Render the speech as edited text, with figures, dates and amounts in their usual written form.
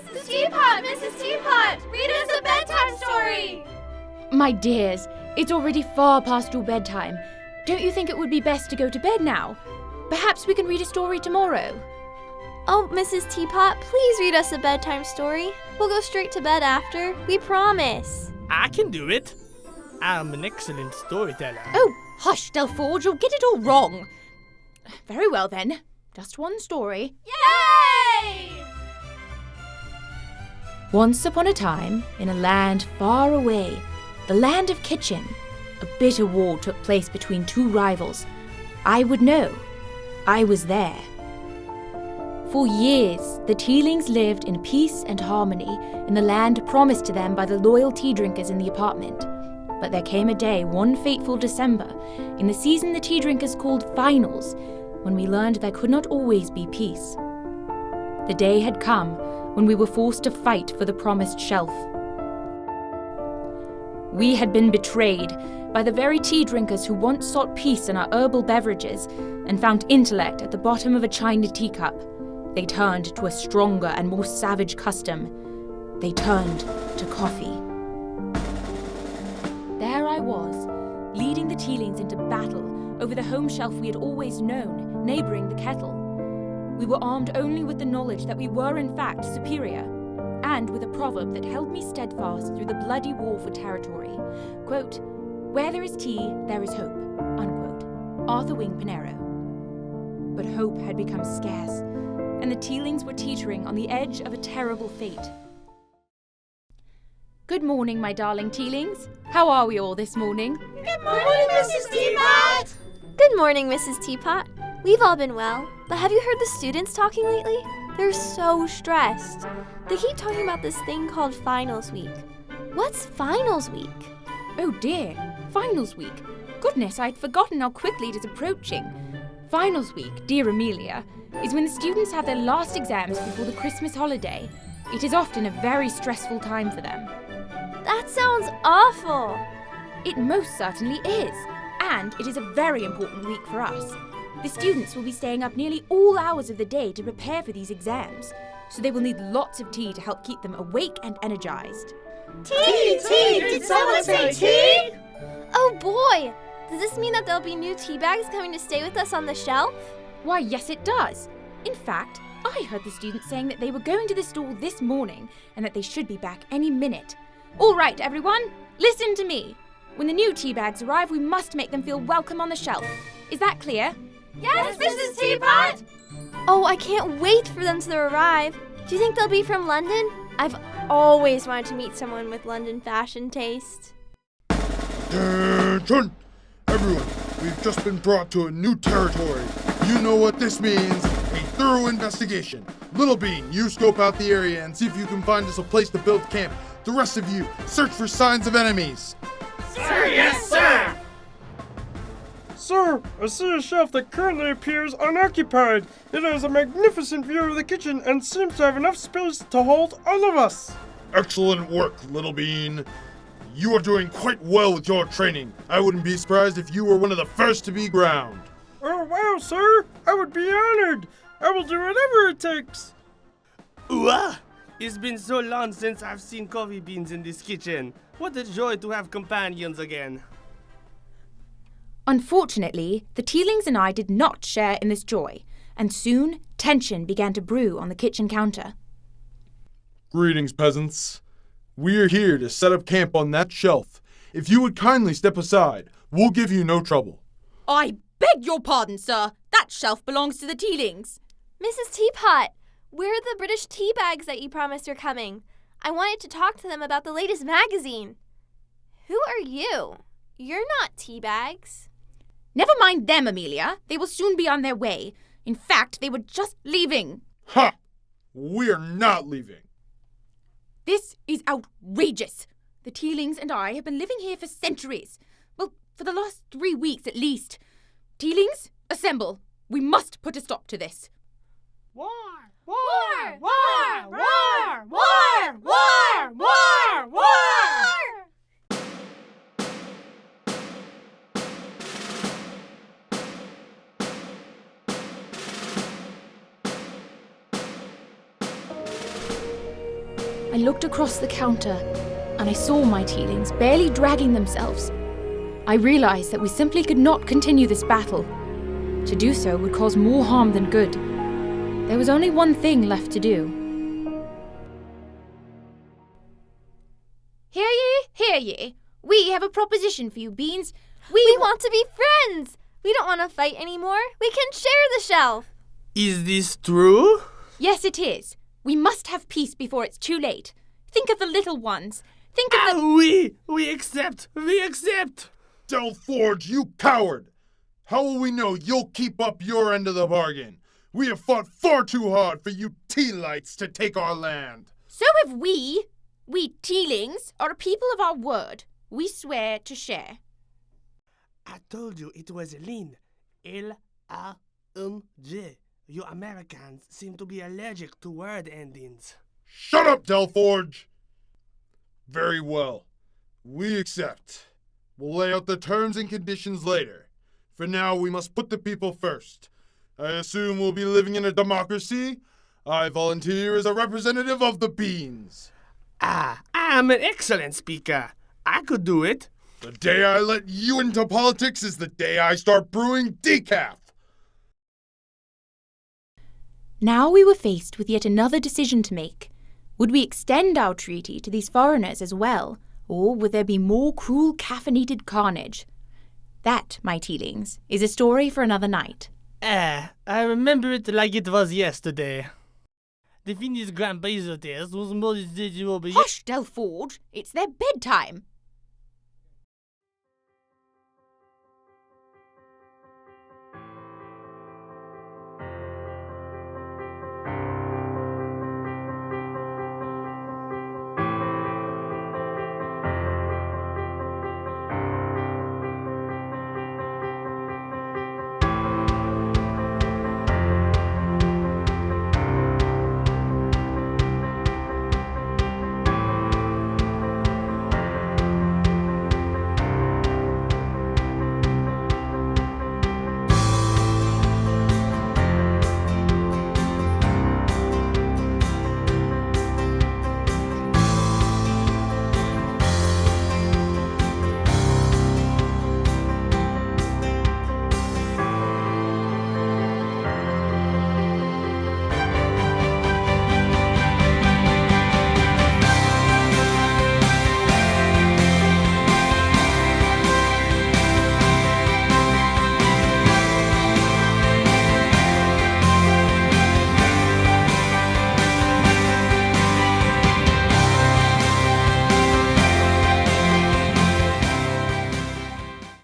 Mrs. Teapot! Mrs. Teapot! Read us a bedtime story! My dears, it's already far past your bedtime. Don't you think it would be best to go to bed now? Perhaps we can read a story tomorrow. Oh, Mrs. Teapot, please read us a bedtime story. We'll go straight to bed after. We promise. I can do it. I'm an excellent storyteller. Oh, hush, Delforge, you'll get it all wrong. Very well then, just one story. Yay! Once upon a time, in a land far away, the land of Kitchen, a bitter war took place between two rivals. I would know. I was there. For years, the Tealings lived in peace and harmony in the land promised to them by the loyal tea drinkers in the apartment. But there came a day, one fateful December, in the season the tea drinkers called Finals, when we learned there could not always be peace. The day had come when we were forced to fight for the promised shelf. We had been betrayed by the very tea drinkers who once sought peace in our herbal beverages and found intellect at the bottom of a china teacup. They turned to a stronger and more savage custom. They turned to coffee. There I was, leading the Tealings into battle over the home shelf we had always known, neighbouring the kettle. We were armed only with the knowledge that we were in fact superior, and with a proverb that held me steadfast through the bloody war for territory. Quote, "Where there is tea, there is hope," unquote. Arthur Wing Pinero. But hope had become scarce, and the Tealings were teetering on the edge of a terrible fate. Good morning, my darling Tealings. How are we all this morning? Good morning, Mrs. Teapot! Good morning, Mrs. Teapot. We've all been well, but have you heard the students talking lately? They're so stressed. They keep talking about this thing called Finals Week. What's Finals Week? Oh dear, Finals Week. Goodness, I'd forgotten how quickly it is approaching. Finals Week, dear Amelia, is when the students have their last exams before the Christmas holiday. It is often a very stressful time for them. That sounds awful. It most certainly is, and it is a very important week for us. The students will be staying up nearly all hours of the day to prepare for these exams, so they will need lots of tea to help keep them awake and energized. Tea! Tea! Did someone say tea? Oh boy! Does this mean that there'll be new tea bags coming to stay with us on the shelf? Why, yes it does. In fact, I heard the students saying that they were going to the store this morning and that they should be back any minute. All right, everyone, listen to me. When the new tea bags arrive, we must make them feel welcome on the shelf. Is that clear? Yes, Mrs. Teapot! Oh, I can't wait for them to arrive. Do you think they'll be from London? I've always wanted to meet someone with London fashion taste. Attention! Everyone, we've just been brought to a new territory. You know what this means. A thorough investigation. Little Bean, you scope out the area and see if you can find us a place to build camp. The rest of you, search for signs of enemies. Sir, yes, sir! Sir, I see a shelf that currently appears unoccupied. It has a magnificent view of the kitchen and seems to have enough space to hold all of us. Excellent work, Little Bean. You are doing quite well with your training. I wouldn't be surprised if you were one of the first to be ground. Oh, wow, sir. I would be honored. I will do whatever it takes. Ooh-ah! It's been so long since I've seen coffee beans in this kitchen. What a joy to have companions again. Unfortunately, the Tealings and I did not share in this joy, and soon tension began to brew on the kitchen counter. Greetings, peasants. We are here to set up camp on that shelf. If you would kindly step aside, we'll give you no trouble. I beg your pardon, sir. That shelf belongs to the Tealings. Mrs. Teapot, where are the British tea bags that you promised were coming? I wanted to talk to them about the latest magazine. Who are you? You're not tea bags. Never mind them, Amelia. They will soon be on their way. In fact, they were just leaving. Ha! We are not leaving. This is outrageous. The Tealings and I have been living here for centuries. Well, for the last 3 weeks at least. Tealings, assemble. We must put a stop to this. War! War! War! War! War! War! War! War! I looked across the counter, and I saw my tealings barely dragging themselves. I realized that we simply could not continue this battle. To do so would cause more harm than good. There was only one thing left to do. Hear ye. We have a proposition for you, Beans. We want to be friends! We don't want to fight anymore. We can share the shelf. Is this true? Yes, it is. We must have peace before it's too late. Think of the little ones. Think of the... We accept! We accept! Delforge, you coward! How will we know you'll keep up your end of the bargain? We have fought far too hard for you tea-lights to take our land. So have we. We tealings are a people of our word. We swear to share. I told you it was lean. L-A-N-G. You Americans seem to be allergic to word endings. Shut up, Delforge! Very well. We accept. We'll lay out the terms and conditions later. For now, we must put the people first. I assume we'll be living in a democracy. I volunteer as a representative of the beans. Ah, I'm an excellent speaker. I could do it. The day I let you into politics is the day I start brewing decaf. Now we were faced with yet another decision to make. Would we extend our treaty to these foreigners as well, or would there be more cruel caffeinated carnage? That, my tealings, is a story for another night. I remember it like it was yesterday. The Finnish Grand Prix test was more than Hush, Delforge. It's their bedtime.